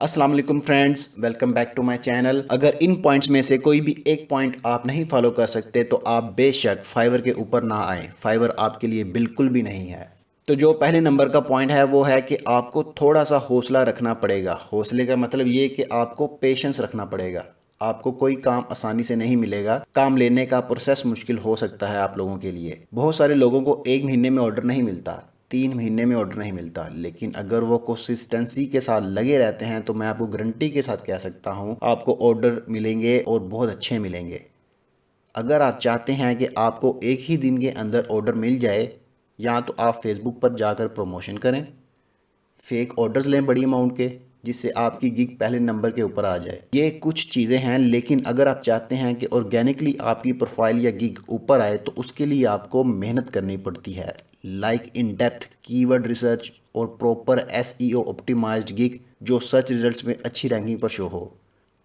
अस्सलाम वालेकुम friends, welcome back to my channel. अगर इन पॉइंट्स में से कोई भी एक पॉइंट आप नहीं फॉलो कर सकते तो आप बेशक फाइवर के ऊपर ना आए। फाइवर आपके लिए बिल्कुल भी नहीं है। तो जो पहले नंबर का पॉइंट है वो है कि आपको थोड़ा सा हौसला रखना पड़ेगा। हौसले का मतलब ये कि आपको पेशेंस रखना पड़ेगा। आपको कोई काम आसानी से नहीं मिलेगा। काम लेने का प्रोसेस मुश्किल हो सकता है आप लोगों के लिए। बहुत सारे लोगों को एक महीने में ऑर्डर नहीं मिलता, 3 महीने में ऑर्डर नहीं मिलता, लेकिन अगर वो कंसिस्टेंसी के साथ लगे रहते हैं तो मैं आपको गारंटी के साथ कह सकता हूँ आपको ऑर्डर मिलेंगे और बहुत अच्छे मिलेंगे। अगर आप चाहते हैं कि आपको एक ही दिन के अंदर ऑर्डर मिल जाए, या तो आप फेसबुक पर जाकर प्रमोशन करें, फेक ऑर्डर्स लें बड़ी अमाउंट के, जिससे आपकी गिग पहले नंबर के ऊपर आ जाए। ये कुछ चीज़ें हैं, लेकिन अगर आप चाहते हैं कि ऑर्गेनिकली आपकी प्रोफाइल या गिग ऊपर आए तो उसके लिए आपको मेहनत करनी पड़ती है, like in depth keyword research और प्रॉपर एसईओ ऑप्टिमाइज्ड गिग जो सर्च रिजल्ट्स में अच्छी रैंकिंग पर शो हो।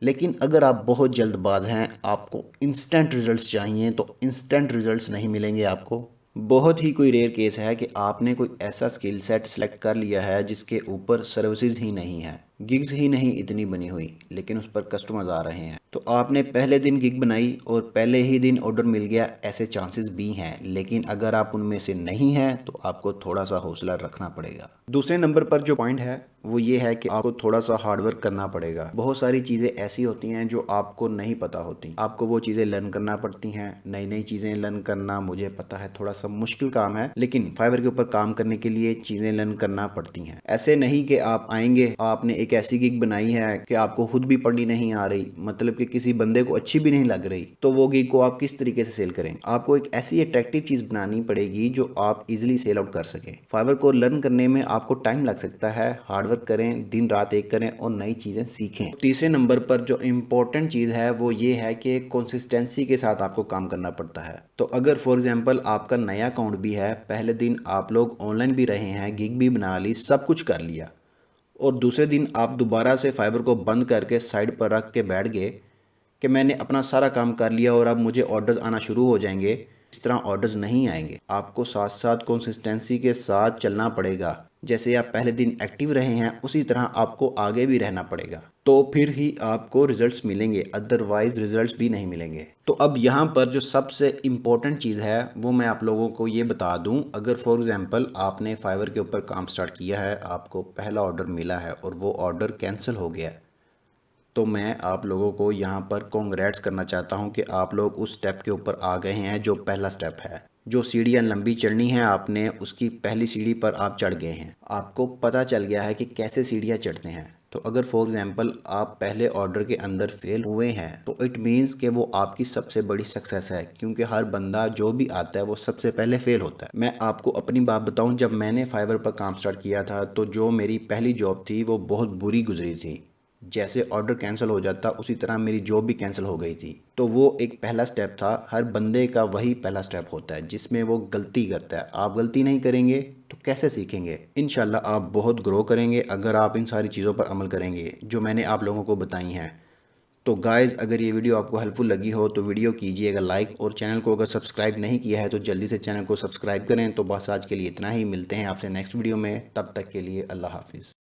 लेकिन अगर आप बहुत जल्दबाज हैं, आपको इंस्टेंट रिजल्ट्स चाहिए, तो इंस्टेंट रिजल्ट्स नहीं मिलेंगे आपको। बहुत ही कोई रेयर केस है कि आपने कोई ऐसा स्किल सेट सेलेक्ट कर लिया है जिसके ऊपर सर्विसेज ही नहीं है, गिग्स ही नहीं इतनी बनी हुई, लेकिन उस पर कस्टमर्स आ रहे हैं। तो आपने पहले दिन गिग बनाई और पहले ही दिन ऑर्डर मिल गया, ऐसे चांसेस भी हैं। लेकिन अगर आप उनमें से नहीं हैं तो आपको थोड़ा सा हौसला रखना पड़ेगा। दूसरे नंबर पर जो पॉइंट है वो ये है कि आपको थोड़ा सा हार्डवर्क करना पड़ेगा। बहुत सारी चीज़ें ऐसी होती हैं जो आपको नहीं पता होती, आपको वो चीज़ें लर्न करना पड़ती हैं। नई नई चीज़ें लर्न करना मुझे पता है थोड़ा सा मुश्किल काम है, लेकिन फाइवर के ऊपर काम करने के लिए चीज़ें लर्न करना पड़ती हैं। ऐसे नहीं कि आप आएंगे, आपने एक ऐसी गिग बनाई है कि आपको खुद भी पढ़नी नहीं आ रही, मतलब कि किसी बंदे को अच्छी भी नहीं लग रही, तो वो गिग को आप किस तरीके से सेल करें। आपको एक ऐसी अट्रैक्टिव चीज़ बनानी पड़ेगी जो आप इजिली सेल आउट कर सकें। फाइवर को लर्न करने में आपको टाइम लग सकता है, हार्डवर्क करें, दिन रात एक करें और नई चीज़ें सीखें। तीसरे नंबर पर जो इम्पोर्टेंट चीज़ है वो ये है कि कंसिस्टेंसी के साथ आपको काम करना पड़ता है। तो अगर फॉर एग्जांपल आपका नया अकाउंट भी है, पहले दिन आप लोग ऑनलाइन भी रहे हैं, गिग भी बना ली, सब कुछ कर लिया, और दूसरे दिन आप दोबारा से फाइबर को बंद करके साइड पर रख के बैठ गए कि मैंने अपना सारा काम कर लिया और अब मुझे ऑर्डर्स आना शुरू हो जाएंगे, इस तरह ऑर्डर्स नहीं आएंगे। आपको साथ साथ कंसिस्टेंसी के साथ चलना पड़ेगा। जैसे आप पहले दिन एक्टिव रहे हैं उसी तरह आपको आगे भी रहना पड़ेगा, तो फिर ही आपको रिजल्ट्स मिलेंगे, अदरवाइज रिजल्ट्स भी नहीं मिलेंगे। तो अब यहाँ पर जो सबसे इम्पोर्टेंट चीज़ है वो मैं आप लोगों को ये बता दूँ। अगर फॉर एग्जांपल आपने फाइवर के ऊपर काम स्टार्ट किया है, आपको पहला ऑर्डर मिला है और वो ऑर्डर कैंसिल हो गया है, तो मैं आप लोगों को यहाँ पर कॉन्ग्रेट्स करना चाहता हूँ कि आप लोग उस स्टेप के ऊपर आ गए हैं जो पहला स्टेप है। जो सीढ़ियाँ लंबी चढ़नी है आपने, उसकी पहली सीढ़ी पर आप चढ़ गए हैं। आपको पता चल गया है कि कैसे सीढ़ियाँ चढ़ते हैं। तो अगर फॉर एग्जांपल आप पहले ऑर्डर के अंदर फेल हुए हैं तो इट मीन्स कि वो आपकी सबसे बड़ी सक्सेस है, क्योंकि हर बंदा जो भी आता है वो सबसे पहले फेल होता है। मैं आपको अपनी बात बताऊं, जब मैंने फाइवर पर काम स्टार्ट किया था तो जो मेरी पहली जॉब थी वो बहुत बुरी गुजरी थी। जैसे ऑर्डर कैंसिल हो जाता उसी तरह मेरी जॉब भी कैंसिल हो गई थी। तो वो एक पहला स्टेप था, हर बंदे का वही पहला स्टेप होता है जिसमें वो गलती करता है। आप गलती नहीं करेंगे तो कैसे सीखेंगे। इंशाल्लाह आप बहुत ग्रो करेंगे अगर आप इन सारी चीज़ों पर अमल करेंगे जो मैंने आप लोगों को बताई हैं। तो गाइज़, अगर ये वीडियो आपको हेल्पफुल लगी हो तो वीडियो कीजिएगा लाइक, और चैनल को अगर सब्सक्राइब नहीं किया है तो जल्दी से चैनल को सब्सक्राइब करें। तो बस आज के लिए इतना ही, मिलते हैं आपसे नेक्स्ट वीडियो में, तब तक के लिए अल्लाह हाफिज़।